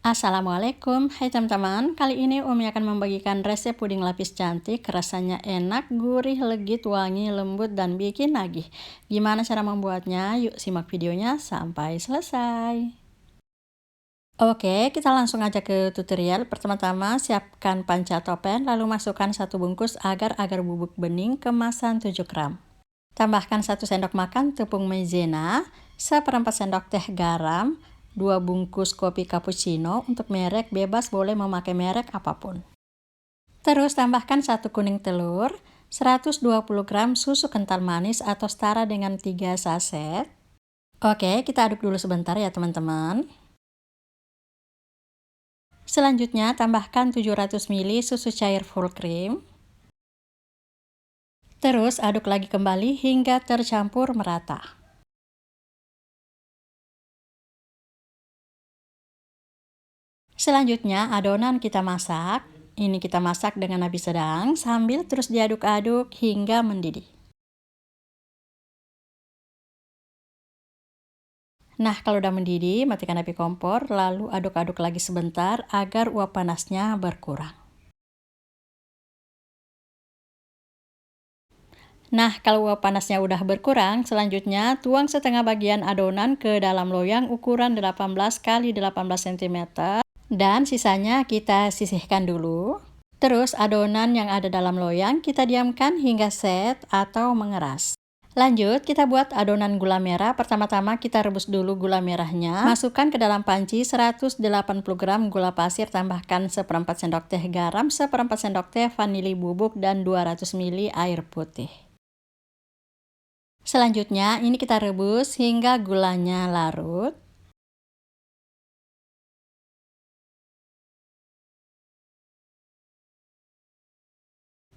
Assalamualaikum, hai teman-teman. Kali ini Umi akan membagikan resep puding lapis cantik. Rasanya enak, gurih, legit, wangi, lembut, dan bikin nagih. Gimana cara membuatnya? Yuk simak videonya sampai selesai. Oke, kita langsung aja ke tutorial. Pertama-tama siapkan panca topen, lalu masukkan 1 bungkus agar-agar bubuk bening kemasan 7 gram. Tambahkan 1 sendok makan tepung maizena, 1/4 sendok teh garam, 2 bungkus kopi cappuccino. Untuk merek bebas, boleh memakai merek apapun. Terus tambahkan 1 kuning telur, 120 gram susu kental manis atau setara dengan 3 saset. Oke, kita aduk dulu sebentar ya teman-teman. Selanjutnya tambahkan 700 ml susu cair full cream. Terus aduk lagi kembali hingga tercampur merata. Selanjutnya adonan kita masak. Ini kita masak dengan api sedang sambil terus diaduk-aduk hingga mendidih. Nah, kalau udah mendidih, matikan api kompor lalu aduk-aduk lagi sebentar agar uap panasnya berkurang. Nah, kalau uap panasnya udah berkurang, selanjutnya tuang setengah bagian adonan ke dalam loyang ukuran 18 x 18 cm dan sisanya kita sisihkan dulu. Terus adonan yang ada dalam loyang kita diamkan hingga set atau mengeras. Lanjut, kita buat adonan gula merah. Pertama-tama kita rebus dulu gula merahnya. Masukkan ke dalam panci 180 gram gula pasir, tambahkan 1/4 sendok teh garam, 1/4 sendok teh vanili bubuk, dan 200 ml air putih. Selanjutnya, ini kita rebus hingga gulanya larut.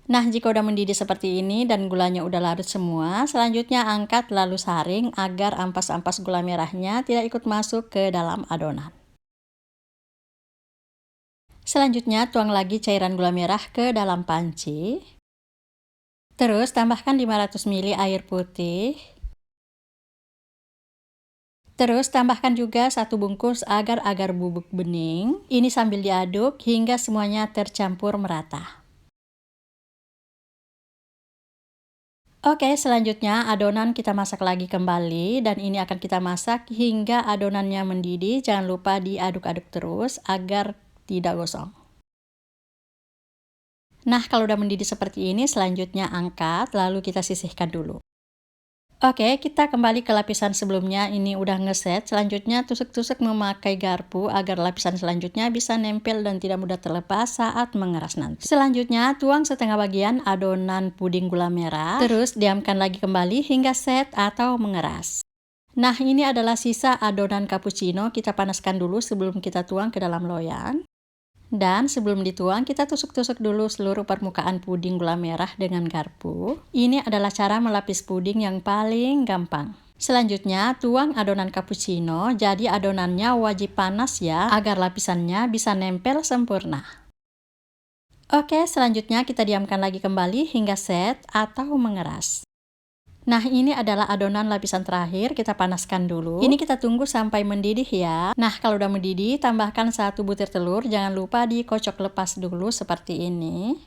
Nah, jika udah mendidih seperti ini dan gulanya udah larut semua, selanjutnya angkat lalu saring agar ampas-ampas gula merahnya tidak ikut masuk ke dalam adonan. Selanjutnya tuang lagi cairan gula merah ke dalam panci. Terus tambahkan 500 ml air putih. Terus tambahkan juga 1 bungkus agar-agar bubuk bening. Ini sambil diaduk hingga semuanya tercampur merata. Oke, selanjutnya adonan kita masak lagi kembali dan ini akan kita masak hingga adonannya mendidih. Jangan lupa diaduk-aduk terus agar tidak gosong. Nah, kalau udah mendidih seperti ini, selanjutnya angkat lalu kita sisihkan dulu. Oke, kita kembali ke lapisan sebelumnya. Ini udah ngeset. Selanjutnya tusuk-tusuk memakai garpu agar lapisan selanjutnya bisa nempel dan tidak mudah terlepas saat mengeras nanti. Selanjutnya tuang setengah bagian adonan puding gula merah. Terus diamkan lagi kembali hingga set atau mengeras. Nah, ini adalah sisa adonan cappuccino. Kita panaskan dulu sebelum kita tuang ke dalam loyang. Dan sebelum dituang, kita tusuk-tusuk dulu seluruh permukaan puding gula merah dengan garpu. Ini adalah cara melapis puding yang paling gampang. Selanjutnya, tuang adonan cappuccino. Jadi adonannya wajib panas ya, agar lapisannya bisa nempel sempurna. Oke, selanjutnya kita diamkan lagi kembali hingga set atau mengeras. Nah, ini adalah adonan lapisan terakhir, kita panaskan dulu. Ini kita tunggu sampai mendidih ya. Nah, kalau udah mendidih, tambahkan 1 butir telur. Jangan lupa dikocok lepas dulu seperti ini.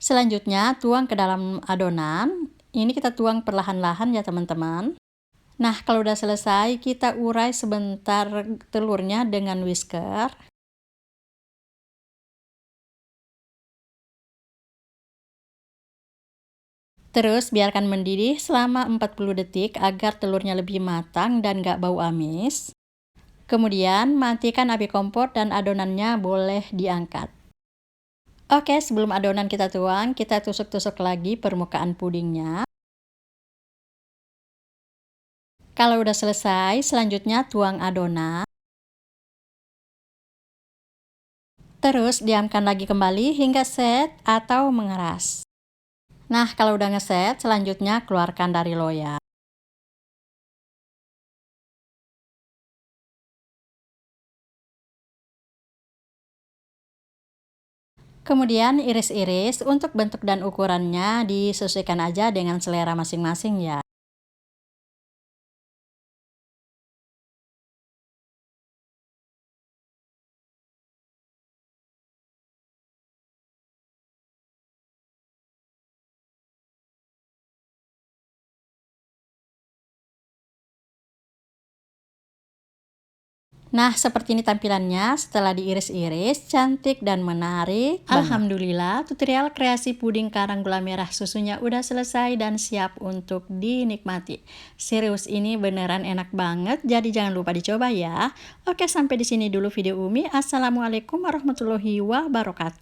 Selanjutnya, tuang ke dalam adonan. Ini kita tuang perlahan-lahan ya teman-teman. Nah, kalau udah selesai, kita urai sebentar telurnya dengan whisker. Terus biarkan mendidih selama 40 detik agar telurnya lebih matang dan gak bau amis. Kemudian matikan api kompor dan adonannya boleh diangkat. Oke, sebelum adonan kita tuang, kita tusuk-tusuk lagi permukaan pudingnya. Kalau udah selesai, selanjutnya tuang adonan. Terus diamkan lagi kembali hingga set atau mengeras. Nah, kalau udah ngeset, selanjutnya keluarkan dari loyang. Kemudian iris-iris. Untuk bentuk dan ukurannya disesuaikan aja dengan selera masing-masing ya. Nah, seperti ini tampilannya setelah diiris-iris, cantik dan menarik banget. Alhamdulillah, tutorial kreasi puding karang gula merah susunya udah selesai dan siap untuk dinikmati. Serius, ini beneran enak banget, jadi jangan lupa dicoba ya. Oke, sampai di sini dulu video Umi. Assalamualaikum warahmatullahi wabarakatuh.